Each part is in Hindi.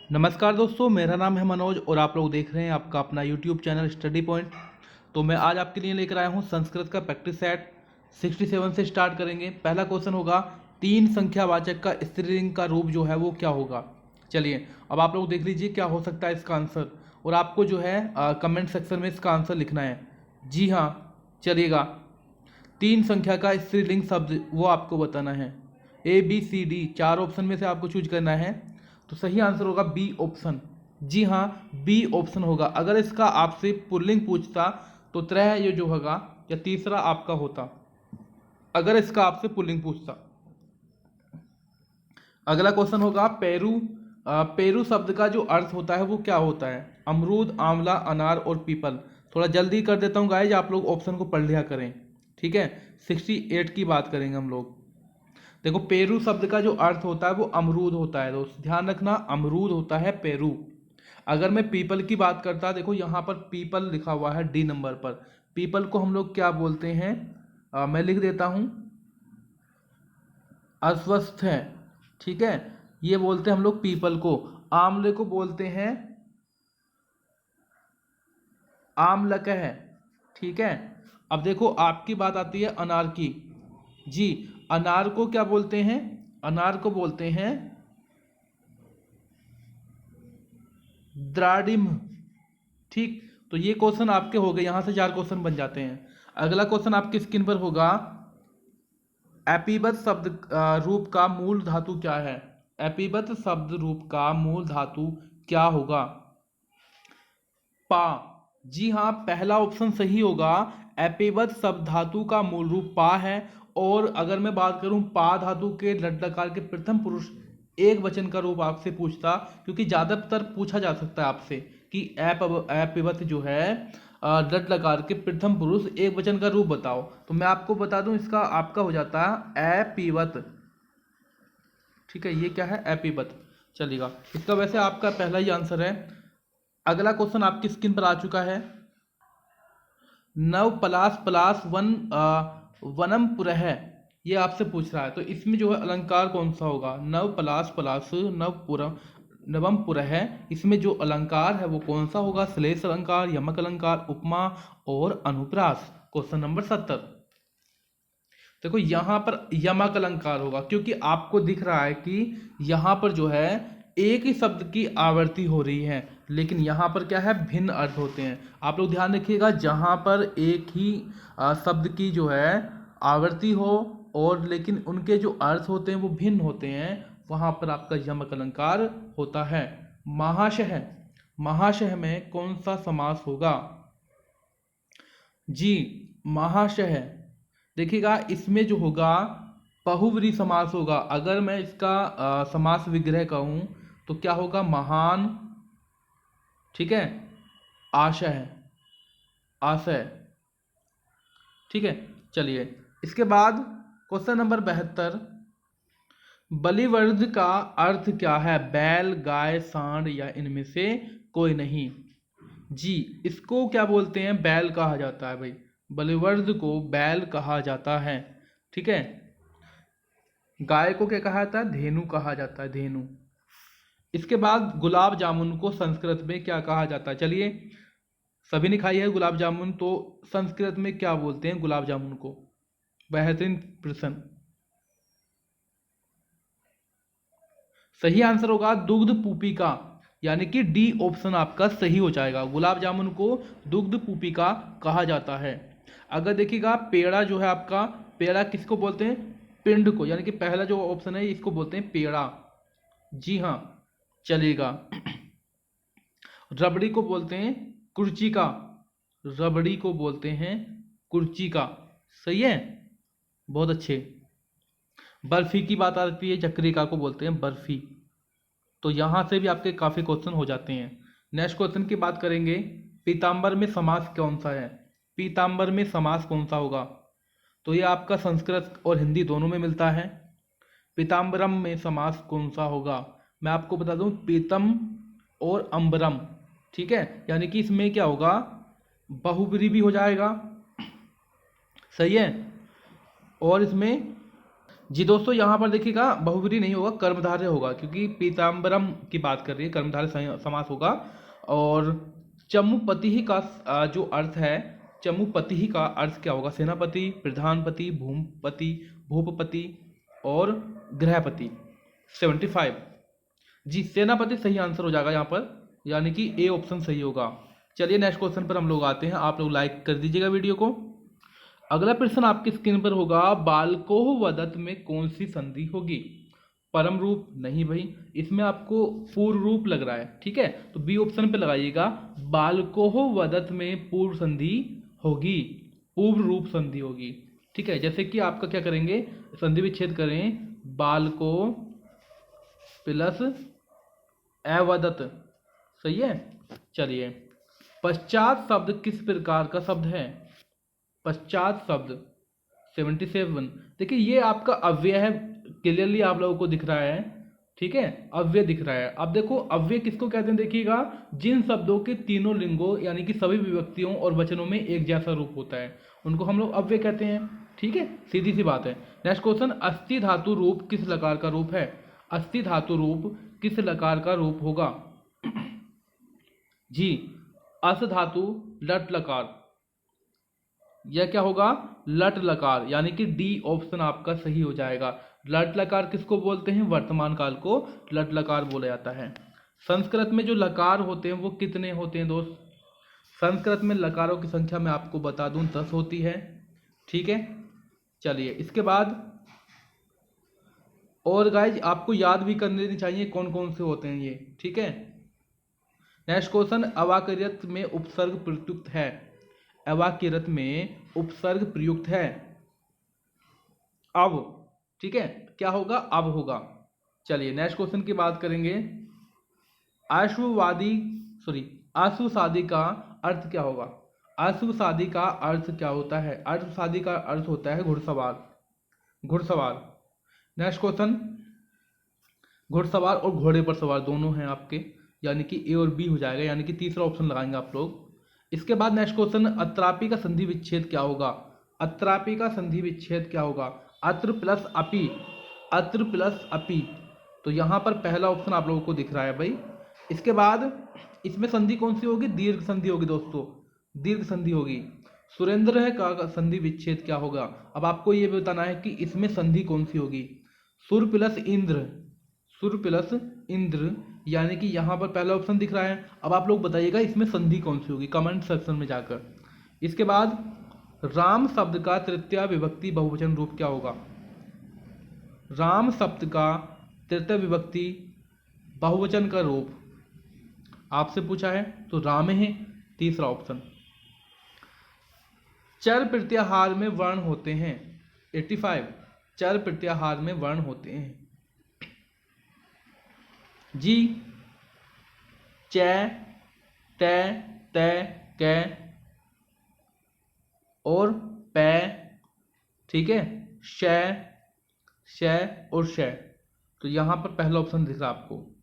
नमस्कार दोस्तों, मेरा नाम है मनोज और आप लोग देख रहे हैं आपका अपना यूट्यूब चैनल स्टडी पॉइंट। तो मैं आज आपके लिए लेकर आया हूं संस्कृत का प्रैक्टिस सेट 67 से स्टार्ट करेंगे। पहला क्वेश्चन होगा, तीन संख्यावाचक का स्त्रीलिंग का रूप जो है वो क्या होगा। चलिए अब आप लोग देख लीजिए क्या हो सकता है इसका आंसर, और आपको जो है कमेंट सेक्शन में इसका आंसर लिखना है। जी हाँ, चलिएगा। तीन संख्या का स्त्रीलिंग शब्द वो आपको बताना है। ABCD चार ऑप्शन में से आपको चूज करना है, तो सही आंसर होगा बी ऑप्शन। जी हाँ, बी ऑप्शन होगा। अगर इसका आपसे पुल्लिंग पूछता तो त्रय ये जो होगा या तीसरा आपका होता, अगर इसका आपसे पुल्लिंग पूछता। अगला क्वेश्चन होगा, पेरू। पेरू शब्द का जो अर्थ होता है वो क्या होता है। अमरूद, आंवला, अनार और पीपल। थोड़ा जल्दी कर देता हूँ गाइज, आप लोग ऑप्शन को पढ़ लिया करें। ठीक है, 68 की बात करेंगे हम लोग। देखो, पेरू शब्द का जो अर्थ होता है वो अमरूद होता है दोस्त, ध्यान रखना, अमरूद होता है पेरू। अगर मैं पीपल की बात करता, देखो यहाँ पर पीपल लिखा हुआ है डी नंबर पर। पीपल को हम लोग क्या बोलते हैं, मैं लिख देता हूँ, अस्वस्थ है। ठीक है, ये बोलते हैं हम लोग पीपल को। आमले को बोलते हैं आमलक है। ठीक है, अब देखो आपकी बात आती है अनार की। जी, अनार को क्या बोलते हैं, अनार को बोलते हैं द्राडिम। ठीक, तो ये क्वेश्चन आपके हो गए, यहां से चार क्वेश्चन बन जाते हैं। अगला क्वेश्चन आपकी स्क्रीन पर होगा, एपीबत शब्द रूप का मूल धातु क्या है। एपीबत शब्द रूप का मूल धातु क्या होगा। पा। जी हाँ, पहला ऑप्शन सही होगा। एपीबत शब्द धातु का मूल रूप पा है। और अगर मैं बात करूं पा धातु के लट लकार के प्रथम पुरुष एक वचन का रूप आपसे पूछता, क्योंकि ज्यादातर पूछा जा सकता है आपसे कि एपीबत जो है लट लकार के प्रथम पुरुष एक वचन का रूप बताओ, तो मैं आपको बता दूं इसका आपका हो जाता है एपीबत। ठीक है, ये क्या है, एपीबत। चलिएगा, इसका वैसे आपका पहला ही आंसर है। अगला क्वेश्चन आपकी स्क्रीन पर आ चुका है, नव पलास पलास वनम पुरह, ये आपसे पूछ रहा है। तो इसमें जो है अलंकार कौन सा होगा। नव पलास पलास नवम पुरह, इसमें जो अलंकार है वो कौन सा होगा। श्लेष अलंकार, यमक अलंकार, उपमा और अनुप्रास। Question number 70। देखो यहाँ पर यमक अलंकार होगा, क्योंकि आपको दिख रहा है कि यहाँ पर जो है एक ही शब्द की आवृत्ति हो रही है, लेकिन यहाँ पर क्या है, भिन्न अर्थ होते हैं। आप लोग ध्यान रखिएगा, जहाँ पर एक ही शब्द की जो है आवृत्ति हो और लेकिन उनके जो अर्थ होते हैं वो भिन्न होते हैं, वहाँ पर आपका यमक अलंकार होता है। महाशय, महाशय में कौन सा समास होगा। जी, महाशय, देखिएगा इसमें जो होगा बहुव्रीहि समास होगा। अगर मैं इसका समास विग्रह कहूं तो क्या होगा, महान, ठीक है, आशय, आशय। ठीक है, चलिए इसके बाद क्वेश्चन नंबर 72, बलिवर्ध का अर्थ क्या है। बैल, गाय, सांड या इनमें से कोई नहीं। जी, इसको क्या बोलते हैं, बैल कहा जाता है भाई। बलिवर्ध को बैल कहा जाता है। ठीक है, गाय को क्या कहा जाता है, धेनु कहा जाता है, धेनु। इसके बाद गुलाब जामुन को संस्कृत में क्या कहा जाता है। चलिए, सभी ने खाई है गुलाब जामुन, तो संस्कृत में क्या बोलते हैं गुलाब जामुन को। बेहतरीन प्रश्न। सही आंसर होगा दुग्ध पुपिका, यानी कि डी ऑप्शन आपका सही हो जाएगा। गुलाब जामुन को दुग्ध पुपिका कहा जाता है। अगर देखिएगा पेड़ा जो है आपका, पेड़ा किसको बोलते हैं, पिंड को, यानी कि पहला जो ऑप्शन है इसको बोलते हैं पेड़ा। जी हाँ, चलिएगा। रबड़ी को बोलते हैं कुर्ची का, रबड़ी को बोलते हैं कुर्ची का। सही है, बहुत अच्छे। बर्फी की बात आती है, चक्रिका को बोलते हैं बर्फी। तो यहां से भी आपके काफी क्वेश्चन हो जाते हैं। नेक्स्ट क्वेश्चन की बात करेंगे, पीताम्बर में समास कौन सा है। पीताम्बर में समास कौन सा होगा, तो ये आपका संस्कृत और हिंदी दोनों में मिलता है। पीताम्बरम में समास कौन सा होगा, मैं आपको बता दूं, पीतम और अंबरम। ठीक है, यानी कि इसमें क्या होगा, बहुब्रीहि भी हो जाएगा। सही है, और इसमें जी दोस्तों, यहाँ पर देखिएगा बहुव्रीहि नहीं होगा, कर्मधारय होगा, क्योंकि पीताम्बरम की बात कर रही है, कर्मधारय समास होगा। और चमुपति का जो अर्थ है, चमुपति का अर्थ क्या होगा? सेनापति, प्रधानपति, भूमपति, भूपपति और गृहपति। 75 जी, सेनापति सही आंसर हो जाएगा यहाँ पर, यानी कि ए ऑप्शन सही होगा। चलिए नेक्स्ट क्वेश्चन पर हम लोग आते हैं। आप लोग लाइक कर दीजिएगा वीडियो को। अगला प्रश्न आपकी स्क्रीन पर होगा, बालकोह वदत में कौन सी संधि होगी? परम रूप नहीं भाई, इसमें आपको पूर्व रूप लग रहा है, ठीक है, तो बी ऑप्शन पे लगाइएगा। बालकोह वदत में पूर्व संधि होगी, पूर्व रूप संधि होगी, ठीक है। जैसे कि आपका क्या करेंगे, संधि विच्छेद करें, बालको प्लस अवदत, सही है। चलिए, पश्चात शब्द किस प्रकार का शब्द है? पश्चात शब्द 77, देखिए ये आपका अव्यय है, क्लियरली आप लोगों को दिख रहा है, ठीक है, अव्यय दिख रहा है। अब देखो अव्यय किसको कहते हैं, देखिएगा जिन शब्दों के तीनों लिंगों यानी कि सभी विभक्तियों और वचनों में एक जैसा रूप होता है, उनको हम लोग अव्यय कहते हैं, ठीक है, सीधी सी बात है। नेक्स्ट क्वेश्चन, अस्थि धातु रूप किस लकार का रूप है? अस्थि धातु रूप किस लकार का रूप होगा? जी, अस धातु लट लकार, यह क्या होगा? लट लकार, यानी कि डी ऑप्शन आपका सही हो जाएगा। लट लकार किसको बोलते हैं? वर्तमान काल को लट लकार बोला जाता है। संस्कृत में जो लकार होते हैं वो कितने होते हैं दोस्त? संस्कृत में लकारों की संख्या मैं आपको बता दूं 10 होती है, ठीक है। चलिए इसके बाद और गाइज आपको याद भी कर लेनी चाहिए कौन कौन से होते हैं ये, ठीक है। नेक्स्ट क्वेश्चन, अवाक्यरत में उपसर्ग प्रयुक्त है? अवाक्यरत में उपसर्ग प्रयुक्त है अब, ठीक है, क्या होगा? अब होगा। चलिए नेक्स्ट क्वेश्चन की बात करेंगे। आश्वसादी का अर्थ क्या होगा? आश्वसादी का अर्थ क्या होता है? आश्वसादी का अर्थ होता है घुड़सवार, घुड़सवार। नेक्स्ट क्वेश्चन, घुड़सवार और घोड़े पर सवार दोनों हैं आपके, यानी कि ए और बी हो जाएगा, यानी कि तीसरा ऑप्शन लगाएंगे आप लोग। इसके बाद नेक्स्ट क्वेश्चन, अत्रापि का संधि विच्छेद क्या होगा? अत्रापि का संधि विच्छेद क्या होगा? अत्र प्लस अपि, अत्र प्लस अपि, तो यहाँ पर पहला ऑप्शन आप लोगों को दिख रहा है भाई। इसके बाद इसमें संधि कौन सी होगी? दीर्घ संधि होगी दोस्तों, दीर्घ संधि होगी। सुरेंद्र है का संधि विच्छेद क्या होगा? अब आपको ये बताना है कि इसमें संधि कौन सी होगी। सुर प्लस इंद्र, सुर प्लस इंद्र, यानी कि यहाँ पर पहला ऑप्शन दिख रहा है। अब आप लोग बताइएगा इसमें संधि कौन सी होगी कमेंट सेक्शन में जाकर। इसके बाद राम शब्द का तृतीय विभक्ति बहुवचन रूप क्या होगा? राम शब्द का तृतीय विभक्ति बहुवचन का रूप आपसे पूछा है तो राम है, तीसरा ऑप्शन। चर प्रत्याहार में वर्ण होते हैं 85, चर प्रत्याहार में वर्ण होते हैं जी, च, त, त, क और प, ठीक है, श, श और श, तो यहां पर पहला ऑप्शन दिख रहा है आपको।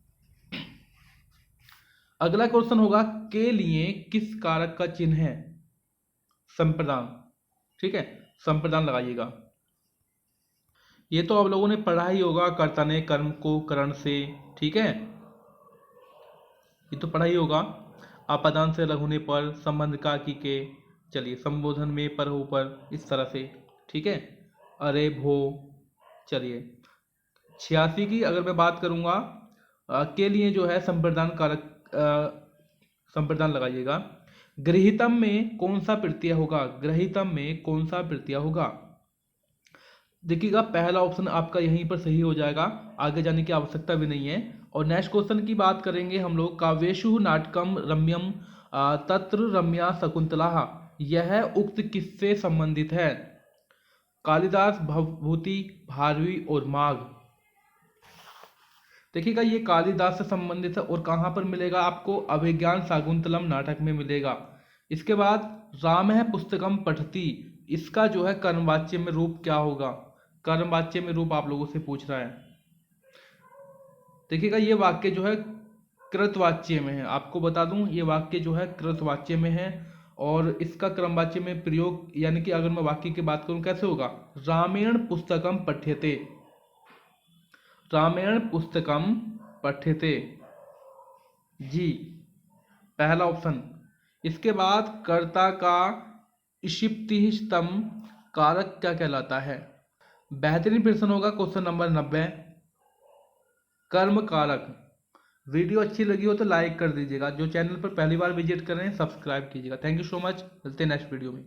अगला क्वेश्चन होगा, के लिए किस कारक का चिन्ह है? संप्रदान, ठीक है, संप्रदान लगाइएगा। ये तो आप लोगों ने पढ़ा ही होगा, कर्ता ने कर्म को करण से, ठीक है, ये तो पढ़ा ही होगा। अपदान से लघुने पर, संबंध का की के, चलिए संबोधन में पर हो पर, इस तरह से, ठीक है, अरे भो। चलिए 86 की अगर मैं बात करूंगा, के लिए जो है संप्रदान कारक, संप्रदान लगाइएगा। गृहीतम में कौन सा प्रत्यय होगा? गृहीतम में कौन सा प्रत्यय होगा? देखिएगा पहला ऑप्शन आपका यहीं पर सही हो जाएगा, आगे जाने की आवश्यकता भी नहीं है। और नेक्स्ट क्वेश्चन की बात करेंगे हम लोग, काव्येषु नाटकम रम्यम तत्र रम्या शकुंतला, यह उक्त किससे संबंधित है? कालिदास, भवभूति, भारवी और माघ। देखिएगा ये कालिदास से संबंधित है और कहाँ पर मिलेगा आपको? अभिज्ञान शाकुंतलम नाटक में मिलेगा। इसके बाद राम है पुस्तकम पठती, इसका जो है कर्मवाच्य में रूप क्या होगा? कर्मवाच्य में रूप आप लोगों से पूछ रहा है। देखिएगा ये वाक्य जो है कृतवाच्य में है, आपको बता दूं ये वाक्य जो है कृतवाच्य में है और इसका क्रमवाच्य में प्रयोग, यानी कि अगर मैं वाक्य की बात करूं कैसे होगा? रामेण पुस्तकम पठ्यते, रामायण पुस्तकम पठ्यते। जी, पहला ऑप्शन। इसके बाद कर्ता का इशिप्तिस्तम कारक क्या कहलाता है? बेहतरीन प्रश्न होगा क्वेश्चन नंबर 90, कर्म कारक। वीडियो अच्छी लगी हो तो लाइक कर दीजिएगा, जो चैनल पर पहली बार विजिट कर रहे हैं सब्सक्राइब कीजिएगा। थैंक यू सो मच, मिलते हैं नेक्स्ट वीडियो में।